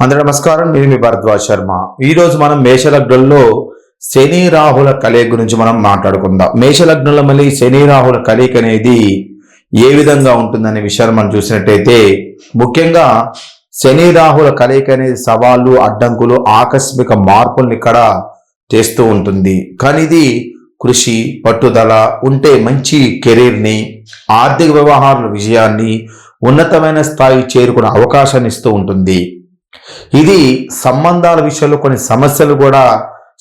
అందరూ నమస్కారం. నేను మీ భరద్వాజ్ శర్మ. ఈరోజు మనం మేషలగ్నంలో శని రాహుల కలయిక గురించి మనం మాట్లాడుకుందాం. మేషలగ్నంలో మళ్ళీ శని రాహుల కలయిక అనేది ఏ విధంగా ఉంటుందనే విషయాన్ని మనం చూసినట్టయితే, ముఖ్యంగా శని రాహుల కలయిక అనేది సవాళ్ళు, అడ్డంకులు, ఆకస్మిక మార్పులను ఇక్కడ చేస్తూ ఉంటుంది. కానీ ఇది కృషి, పట్టుదల ఉంటే మంచి కెరీర్ని, ఆర్థిక వ్యవహారాల విజయాన్ని, ఉన్నతమైన స్థాయి చేరుకునే అవకాశాన్ని ఇస్తూ ఉంటుంది. ఇది సంబంధాల విషయంలో కొన్ని సమస్యలు కూడా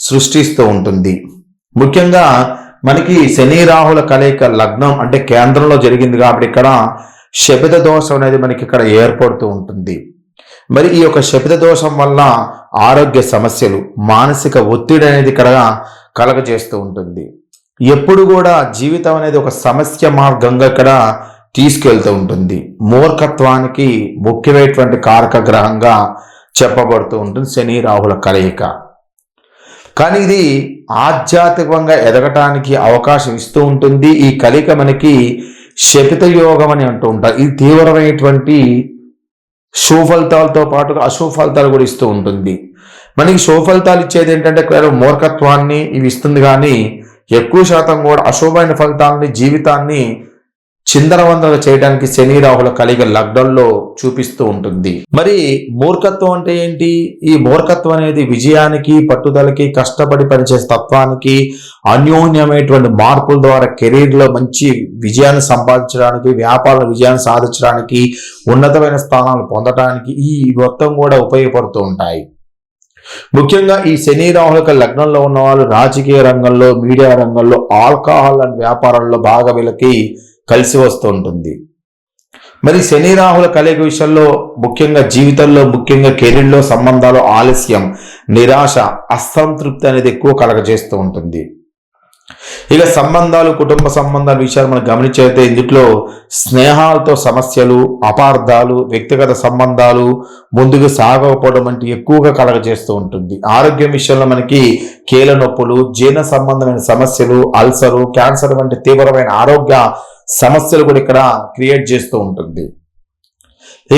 సృష్టిస్తూ ఉంటుంది. ముఖ్యంగా మనకి శని రాహుల కలయిక లగ్నం అంటే కేంద్రంలో జరిగింది కాబట్టి ఇక్కడ శపిత దోషం అనేది మనకి ఇక్కడ ఏర్పడుతూ ఉంటుంది. మరి ఈ యొక్క శపిత దోషం వల్ల ఆరోగ్య సమస్యలు, మానసిక ఒత్తిడి అనేది ఇక్కడ కలగజేస్తూ ఉంటుంది. ఎప్పుడు కూడా జీవితం అనేది ఒక సమస్య మార్గంగా ఇక్కడ తీసుకెళ్తూ ఉంటుంది. మూర్ఖత్వానికి ముఖ్యమైనటువంటి కారక గ్రహంగా చెప్పబడుతూ ఉంటుంది శని రాహుల కలయిక. కానీ ఇది ఆధ్యాత్మికంగా ఎదగటానికి అవకాశం ఇస్తూ ఉంటుంది. ఈ కలయిక మనకి శపిత యోగం అని అంటూ ఉంటారు. ఇది తీవ్రమైనటువంటి శుభఫలితాలతో పాటుగా అశుభ ఫలితాలు కూడా ఇస్తూ ఉంటుంది. మనకి శుభఫలితాలు ఇచ్చేది ఏంటంటే కేవలం మూర్ఖత్వాన్ని ఇవి ఇస్తుంది, కానీ ఎక్కువ శాతం కూడా అశుభమైన ఫలితాలని, జీవితాన్ని చిందరవందరగా చేయడానికి శని రాహుల కలయిక లగ్నంలో చూపిస్తూ ఉంటుంది. మరి మూర్ఖత్వం అంటే ఏంటి? ఈ మూర్ఖత్వం అనేది విజయానికి, పట్టుదలకి, కష్టపడి పనిచేసే తత్వానికి, అన్యోన్యమైనటువంటి మార్పుల ద్వారా కెరీర్లో మంచి విజయాన్ని సంపాదించడానికి, వ్యాపార విజయాన్ని సాధించడానికి, ఉన్నతమైన స్థానాలు పొందడానికి ఈ మొత్తం కూడా ఉపయోగపడుతూ ఉంటాయి. ముఖ్యంగా ఈ శని రాహుల లగ్నంలో ఉన్న వాళ్ళు రాజకీయ రంగంలో, మీడియా రంగంలో, ఆల్కహాల్ అండ్ వ్యాపారాల్లో బాగా వీళ్ళకి కలిసి వస్తూ ఉంటుంది. మరి శని రాహుల కలయిక విషయంలో ముఖ్యంగా జీవితంలో, ముఖ్యంగా కెరీర్లో సంబంధాలు ఆలస్యం, నిరాశ, అసంతృప్తి అనేది ఎక్కువ కలగజేస్తూ ఉంటుంది. ఇక సంబంధాలు, కుటుంబ సంబంధాల విషయాలు మనం గమనించైతే ఇందులో స్నేహాలతో సమస్యలు, అపార్థాలు, వ్యక్తిగత సంబంధాలు ముందుకు సాగకపోవడం వంటి ఎక్కువగా కలగజేస్తూ ఉంటుంది. ఆరోగ్యం విషయంలో మనకి కీళ్ళ నొప్పులు, జీర్ణ సంబంధమైన సమస్యలు, అల్సరు, క్యాన్సర్ వంటి తీవ్రమైన ఆరోగ్య సమస్యలు కూడా ఇక్కడ క్రియేట్ చేస్తూ ఉంటుంది.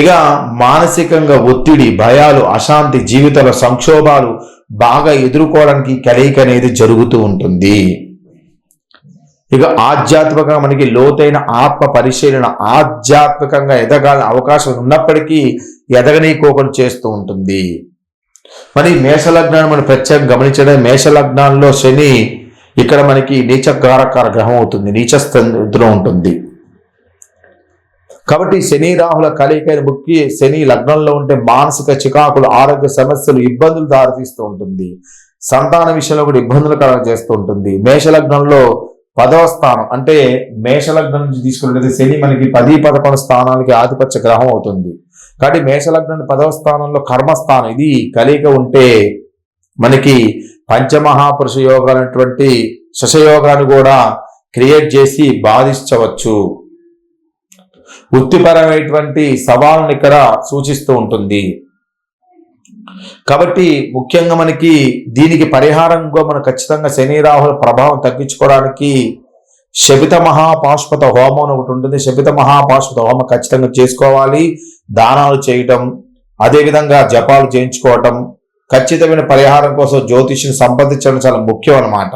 ఇక మానసికంగా ఒత్తిడి, భయాలు, అశాంతి, జీవితంలో సంక్షోభాలు బాగా ఎదుర్కోవడానికి కలయిక అనేది జరుగుతూ ఉంటుంది. ఇక ఆధ్యాత్మికంగా మనకి లోతైన ఆత్మ పరిశీలన, ఆధ్యాత్మికంగా ఎదగాలని అవకాశం ఉన్నప్పటికీ ఎదగనీకోకుండా చేస్తూ ఉంటుంది. మరి మేషలగ్నాన్ని మనం ప్రత్యేకంగా గమనించడం, మేషలగ్నాల్లో శని ఇక్కడ మనకి నీచకారక గ్రహం అవుతుంది, నీచ స్థితిలో ఉంటుంది. కాబట్టి శని రాహుల కలయిక ముఖ్య శని లగ్నంలో ఉంటే మానసిక చికాకులు, ఆరోగ్య సమస్యలు, ఇబ్బందులు దారితీస్తూ ఉంటుంది. సంతాన విషయంలో కూడా ఇబ్బందులు కలగజేస్తూ ఉంటుంది. మేషలగ్నంలో 10వ స్థానం అంటే మేషలగ్నం నుంచి తీసుకున్నట్లయితే శని మనకి 10, 11 స్థానాలకి ఆధిపత్య గ్రహం అవుతుంది. కాబట్టి మేషలగ్నం 10వ స్థానంలో కర్మస్థానం. ఇది కలయిక ఉంటే మనకి పంచమహాపురుష యోగాలైనటువంటి శశయోగాన్ని కూడా క్రియేట్ చేసి బాధించవచ్చు. వృత్తిపరమైనటువంటి సవాళ్ళను ఇక్కడ సూచిస్తూ ఉంటుంది. కాబట్టి ముఖ్యంగా మనకి దీనికి పరిహారంగా మనం ఖచ్చితంగా శని రాహుల ప్రభావం తగ్గించుకోవడానికి శపిత మహాపాశుపత హోమం అని ఒకటి ఉంటుంది. శపిత మహాపాశుపత హోమం ఖచ్చితంగా చేసుకోవాలి. దానాలు చేయటం, అదేవిధంగా జపాలు చేయించుకోవటం, ఖచ్చితమైన పరిహారం కోసం జ్యోతిష్యం సంపాదించడం చాలా ముఖ్యం అన్నమాట.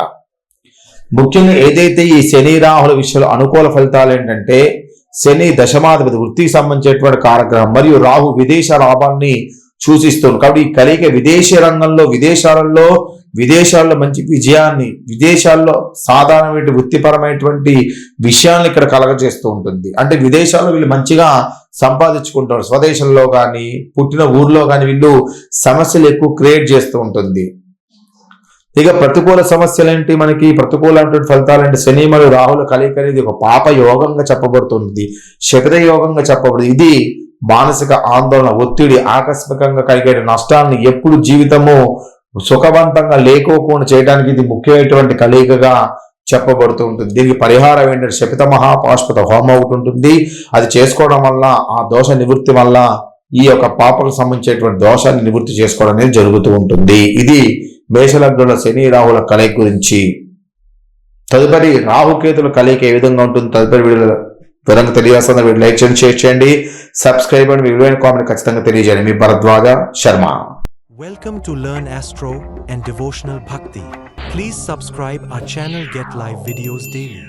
ముఖ్యంగా ఏదైతే ఈ శని రాహుల విషయంలో అనుకూల ఫలితాలు ఏంటంటే, శని దశమాధిపతి, వృత్తికి సంబంధించినటువంటి కారగ్రహం, మరియు రాహు విదేశ లాభాన్ని సూచిస్తుంది. కాబట్టి ఈ కలయిక విదేశీ రంగంలో, విదేశాల్లో మంచి విజయాన్ని, విదేశాల్లో సాధారణమైన వృత్తిపరమైనటువంటి విషయాలను ఇక్కడ కలగజేస్తూ ఉంటుంది. అంటే విదేశాల్లో వీళ్ళు మంచిగా సంపాదించుకుంటారు. స్వదేశంలో కానీ, పుట్టిన ఊర్లో కానీ వీళ్ళు సమస్యలు ఎక్కువ క్రియేట్ చేస్తూ ఉంటుంది. ఇక ప్రతికూల సమస్యలు ఏంటి? మనకి ప్రతికూలమైనటువంటి ఫలితాలు అంటే శని మరియు రాహుల కలయిక అనేది ఒక పాప యోగంగా చెప్పబడుతుంది, శపిత యోగంగా చెప్పబడుతుంది. ఇది మానసిక ఆందోళన, ఒత్తిడి, ఆకస్మికంగా కలిగే నష్టాలను ఎప్పుడు జీవితము సుఖవంతంగా లేకోకుండా చేయడానికి ఇది ముఖ్యమైనటువంటి కలయికగా చెప్పబడుతూ ఉంటుంది. దీనికి పరిహారం ఏంటంటే శపిత మహాపాశుపత హోమం ఒకటి ఉంటుంది. అది చేసుకోవడం వల్ల, ఆ దోష నివృత్తి వల్ల ఈ యొక్క పాపకు సంబంధించినటువంటి దోషాన్ని నివృత్తి చేసుకోవడం అనేది జరుగుతూ ఉంటుంది. ఇది మేషలగ్నంలో శని రాహుల కలయిక గురించి. తదుపరి రాహుకేతుల కలయిక ఏ విధంగా ఉంటుంది తదుపరి వీడియోలో వివరంగా తెలియజేస్తున్న వీడియో లైక్ చేయండి, షేర్ చేయండి, సబ్స్క్రైబ్ అండ్ మీ విలువైన కామెంట్ ఖచ్చితంగా తెలియజేయండి. మీ Bharadwaj Sharma. Welcome to Learn Astro and Devotional Bhakti. Please subscribe our channel, get live videos daily.